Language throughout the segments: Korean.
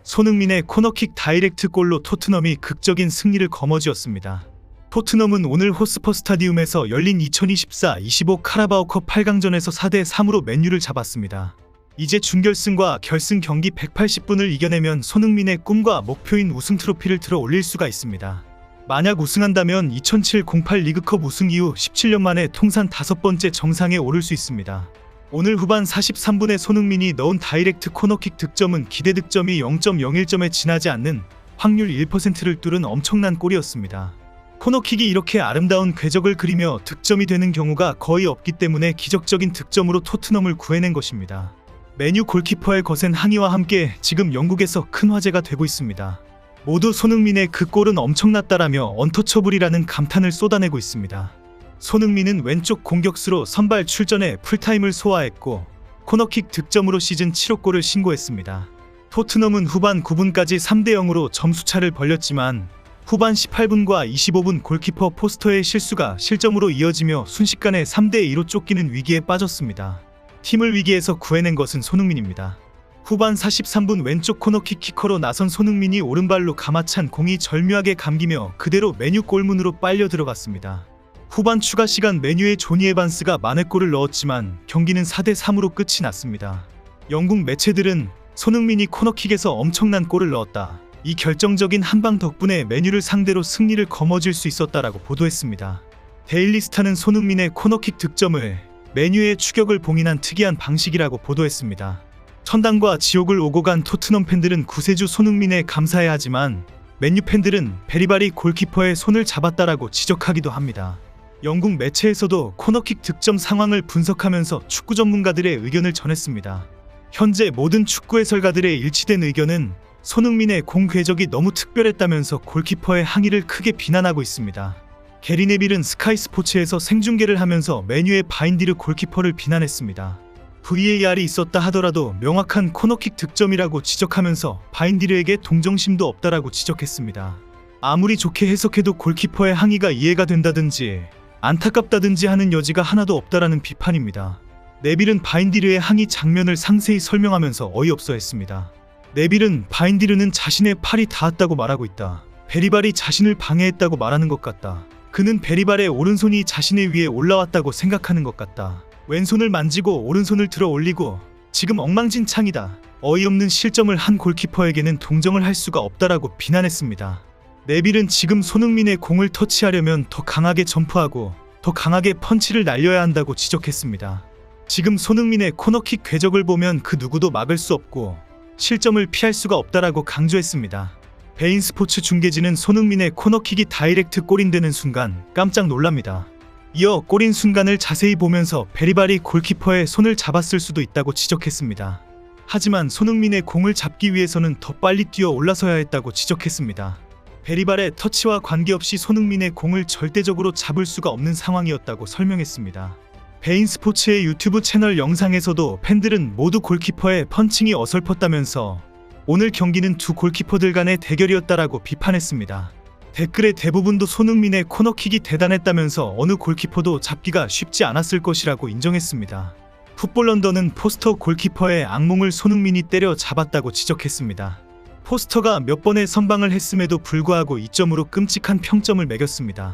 손흥민의 코너킥 다이렉트 골로 토트넘이 극적인 승리를 거머쥐었습니다. 토트넘은 오늘 호스퍼 스타디움에서 열린 2024-25 카라바오컵 8강전에서 4대3으로 맨유를 잡았습니다. 이제 준결승과 결승 경기 180분을 이겨내면 손흥민의 꿈과 목표인 우승 트로피를 들어 올릴 수가 있습니다. 만약 우승한다면 2007-08 리그컵 우승 이후 17년 만에 통산 5번째 정상에 오를 수 있습니다. 오늘 후반 43분에 손흥민이 넣은 다이렉트 코너킥 득점은 기대 득점이 0.01점에 지나지 않는 확률 1%를 뚫은 엄청난 골이었습니다. 코너킥이 이렇게 아름다운 궤적을 그리며 득점이 되는 경우가 거의 없기 때문에 기적적인 득점으로 토트넘을 구해낸 것입니다. 맨유 골키퍼의 거센 항의와 함께 지금 영국에서 큰 화제가 되고 있습니다. 모두 손흥민의 그 골은 엄청났다라며 언터처블이라는 감탄을 쏟아내고 있습니다. 손흥민은 왼쪽 공격수로 선발 출전해 풀타임을 소화했고 코너킥 득점으로 시즌 7호 골을 신고했습니다. 토트넘은 후반 9분까지 3대0으로 점수차를 벌렸지만 후반 18분과 25분 골키퍼 포스터의 실수가 실점으로 이어지며 순식간에 3대2로 쫓기는 위기에 빠졌습니다. 팀을 위기에서 구해낸 것은 손흥민입니다. 후반 43분 왼쪽 코너킥 키커로 나선 손흥민이 오른발로 감아찬 공이 절묘하게 감기며 그대로 메뉴 골문으로 빨려 들어갔습니다. 후반 추가 시간 메뉴의 조니 에반스가 만회골을 넣었지만 경기는 4대3으로 끝이 났습니다. 영국 매체들은 손흥민이 코너킥에서 엄청난 골을 넣었다. 이 결정적인 한방 덕분에 메뉴를 상대로 승리를 거머쥘 수 있었다라고 보도했습니다. 데일리 스타는 손흥민의 코너킥 득점을 메뉴의 추격을 봉인한 특이한 방식이라고 보도했습니다. 천당과 지옥을 오고 간 토트넘 팬들은 구세주 손흥민에 감사해야 하지만 맨유 팬들은 베리바리 골키퍼의 손을 잡았다라고 지적하기도 합니다. 영국 매체에서도 코너킥 득점 상황을 분석하면서 축구 전문가들의 의견을 전했습니다. 현재 모든 축구 해설가들의 일치된 의견은 손흥민의 공 궤적이 너무 특별했다면서 골키퍼의 항의를 크게 비난하고 있습니다. 게리 네빌은 스카이 스포츠에서 생중계를 하면서 맨유의 바인디르 골키퍼를 비난했습니다. VAR이 있었다 하더라도 명확한 코너킥 득점이라고 지적하면서 바인디르에게 동정심도 없다라고 지적했습니다. 아무리 좋게 해석해도 골키퍼의 항의가 이해가 된다든지 안타깝다든지 하는 여지가 하나도 없다라는 비판입니다. 네빌은 바인디르의 항의 장면을 상세히 설명하면서 어이없어 했습니다. 네빌은 바인디르는 자신의 팔이 닿았다고 말하고 있다. 베리발이 자신을 방해했다고 말하는 것 같다. 그는 베리발의 오른손이 자신의 위에 올라왔다고 생각하는 것 같다. 왼손을 만지고 오른손을 들어 올리고 지금 엉망진창이다. 어이없는 실점을 한 골키퍼에게는 동정을 할 수가 없다라고 비난했습니다. 네빌은 지금 손흥민의 공을 터치하려면 더 강하게 점프하고 더 강하게 펀치를 날려야 한다고 지적했습니다. 지금 손흥민의 코너킥 궤적을 보면 그 누구도 막을 수 없고 실점을 피할 수가 없다라고 강조했습니다. 베인 스포츠 중계진은 손흥민의 코너킥이 다이렉트 골인되는 순간 깜짝 놀랍니다. 이어 골인 순간을 자세히 보면서 베리바리 골키퍼의 손을 잡았을 수도 있다고 지적했습니다. 하지만 손흥민의 공을 잡기 위해서는 더 빨리 뛰어 올라서야 했다고 지적했습니다. 베리발의 터치와 관계없이 손흥민의 공을 절대적으로 잡을 수가 없는 상황이었다고 설명했습니다. 베인 스포츠의 유튜브 채널 영상에서도 팬들은 모두 골키퍼의 펀칭이 어설펐다면서 오늘 경기는 두 골키퍼들 간의 대결이었다라고 비판했습니다. 댓글의 대부분도 손흥민의 코너킥이 대단했다면서 어느 골키퍼도 잡기가 쉽지 않았을 것이라고 인정했습니다. 풋볼 런던은 포스터 골키퍼의 악몽을 손흥민이 때려 잡았다고 지적했습니다. 포스터가 몇 번의 선방을 했음에도 불구하고 2점으로 끔찍한 평점을 매겼습니다.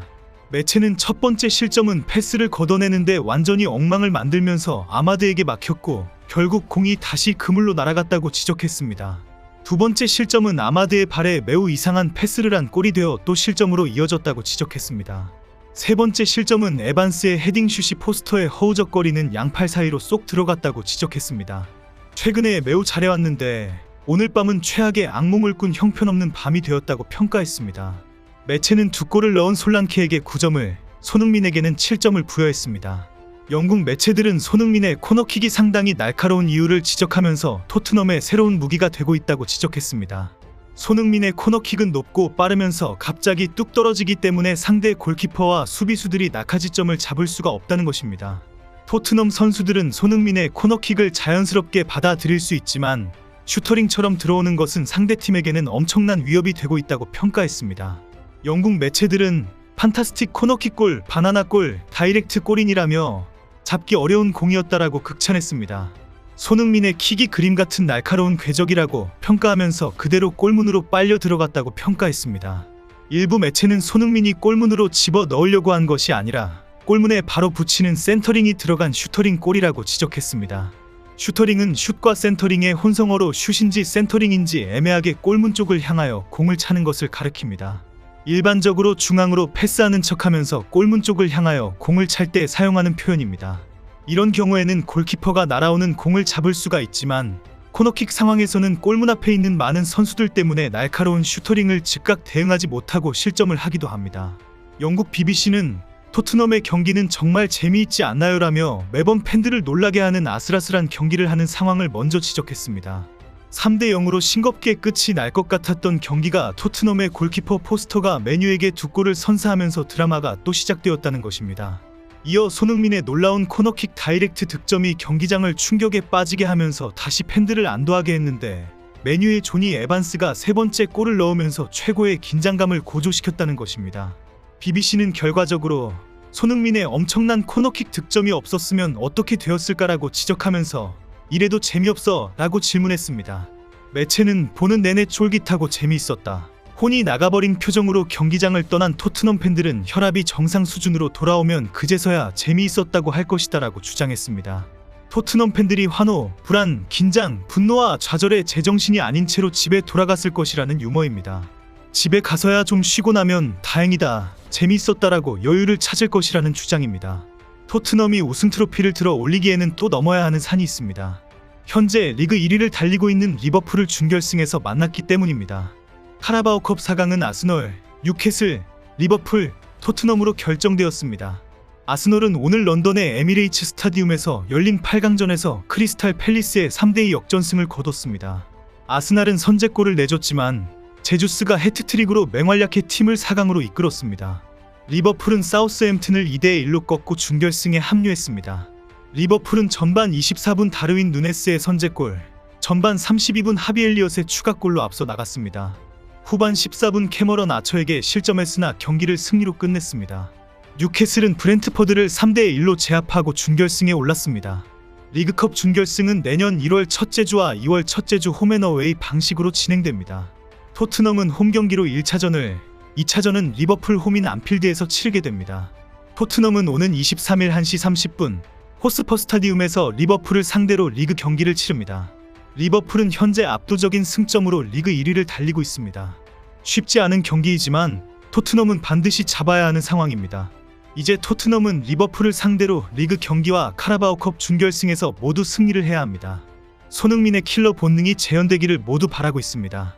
매체는 첫 번째 실점은 패스를 걷어내는데 완전히 엉망을 만들면서 아마드에게 막혔고 결국 공이 다시 그물로 날아갔다고 지적했습니다. 두 번째 실점은 아마드의 발에 매우 이상한 패스를 한 골이 되어 또 실점으로 이어졌다고 지적했습니다. 세 번째 실점은 에반스의 헤딩슛이 포스터에 허우적거리는 양팔 사이로 쏙 들어갔다고 지적했습니다. 최근에 매우 잘해왔는데 오늘 밤은 최악의 악몽을 꾼 형편없는 밤이 되었다고 평가했습니다. 매체는 두 골을 넣은 솔랑케에게 9점을, 손흥민에게는 7점을 부여했습니다. 영국 매체들은 손흥민의 코너킥이 상당히 날카로운 이유를 지적하면서 토트넘의 새로운 무기가 되고 있다고 지적했습니다. 손흥민의 코너킥은 높고 빠르면서 갑자기 뚝 떨어지기 때문에 상대 골키퍼와 수비수들이 낙하지점을 잡을 수가 없다는 것입니다. 토트넘 선수들은 손흥민의 코너킥을 자연스럽게 받아들일 수 있지만 슈터링처럼 들어오는 것은 상대팀에게는 엄청난 위협이 되고 있다고 평가했습니다. 영국 매체들은 판타스틱 코너킥 골, 바나나 골, 다이렉트 골인이라며 잡기 어려운 공이었다라고 극찬했습니다. 손흥민의 킥이 그림 같은 날카로운 궤적이라고 평가하면서 그대로 골문으로 빨려 들어갔다고 평가했습니다. 일부 매체는 손흥민이 골문으로 집어 넣으려고 한 것이 아니라 골문에 바로 붙이는 센터링이 들어간 슈터링 골이라고 지적했습니다. 슈터링은 슛과 센터링의 혼성어로 슛인지 센터링인지 애매하게 골문 쪽을 향하여 공을 차는 것을 가리킵니다. 일반적으로 중앙으로 패스하는 척하면서 골문 쪽을 향하여 공을 찰 때 사용하는 표현입니다. 이런 경우에는 골키퍼가 날아오는 공을 잡을 수가 있지만 코너킥 상황에서는 골문 앞에 있는 많은 선수들 때문에 날카로운 슈터링을 즉각 대응하지 못하고 실점을 하기도 합니다. 영국 BBC는 토트넘의 경기는 정말 재미있지 않나요라며 매번 팬들을 놀라게 하는 아슬아슬한 경기를 하는 상황을 먼저 지적했습니다. 3대 0으로 싱겁게 끝이 날 것 같았던 경기가 토트넘의 골키퍼 포스터가 메뉴에게 두 골을 선사하면서 드라마가 또 시작되었다는 것입니다. 이어 손흥민의 놀라운 코너킥 다이렉트 득점이 경기장을 충격에 빠지게 하면서 다시 팬들을 안도하게 했는데 메뉴의 조니 에반스가 세 번째 골을 넣으면서 최고의 긴장감을 고조시켰다는 것입니다. BBC는 결과적으로 손흥민의 엄청난 코너킥 득점이 없었으면 어떻게 되었을까라고 지적하면서 이래도 재미없어 라고 질문했습니다. 매체는 보는 내내 쫄깃하고 재미있었다. 혼이 나가버린 표정으로 경기장을 떠난 토트넘 팬들은 혈압이 정상 수준으로 돌아오면 그제서야 재미있었다고 할 것이다 라고 주장했습니다. 토트넘 팬들이 환호, 불안, 긴장, 분노와 좌절에 제정신이 아닌 채로 집에 돌아갔을 것이라는 유머입니다. 집에 가서야 좀 쉬고 나면 다행이다, 재미있었다라고 여유를 찾을 것이라는 주장입니다. 토트넘이 우승 트로피를 들어 올리기에는 또 넘어야 하는 산이 있습니다. 현재 리그 1위를 달리고 있는 리버풀을 준결승에서 만났기 때문입니다. 카라바오컵 4강은 아스널, 뉴캐슬, 리버풀, 토트넘으로 결정되었습니다. 아스널은 오늘 런던의 에미레이츠 스타디움에서 열린 8강전에서 크리스탈 팰리스의 3대2 역전승을 거뒀습니다. 아스날은 선제골을 내줬지만 제주스가 해트트릭으로 맹활약해 팀을 4강으로 이끌었습니다. 리버풀은 사우스햄튼을 2대1로 꺾고 준결승에 합류했습니다. 리버풀은 전반 24분 다르윈 누네스의 선제골, 전반 32분 하비 엘리엇의 추가골로 앞서 나갔습니다. 후반 14분 캐머런 아처에게 실점했으나 경기를 승리로 끝냈습니다. 뉴캐슬은 브렌트퍼드를 3대1로 제압하고 준결승에 올랐습니다. 리그컵 준결승은 내년 1월 첫째 주와 2월 첫째 주 홈앤어웨이 방식으로 진행됩니다. 토트넘은 홈경기로 1차전을, 2차전은 리버풀 홈인 안필드에서 치르게 됩니다. 토트넘은 오는 23일 1시 30분 호스퍼 스타디움에서 리버풀을 상대로 리그 경기를 치릅니다. 리버풀은 현재 압도적인 승점으로 리그 1위를 달리고 있습니다. 쉽지 않은 경기이지만 토트넘은 반드시 잡아야 하는 상황입니다. 이제 토트넘은 리버풀을 상대로 리그 경기와 카라바오컵 준결승에서 모두 승리를 해야 합니다. 손흥민의 킬러 본능이 재현되기를 모두 바라고 있습니다.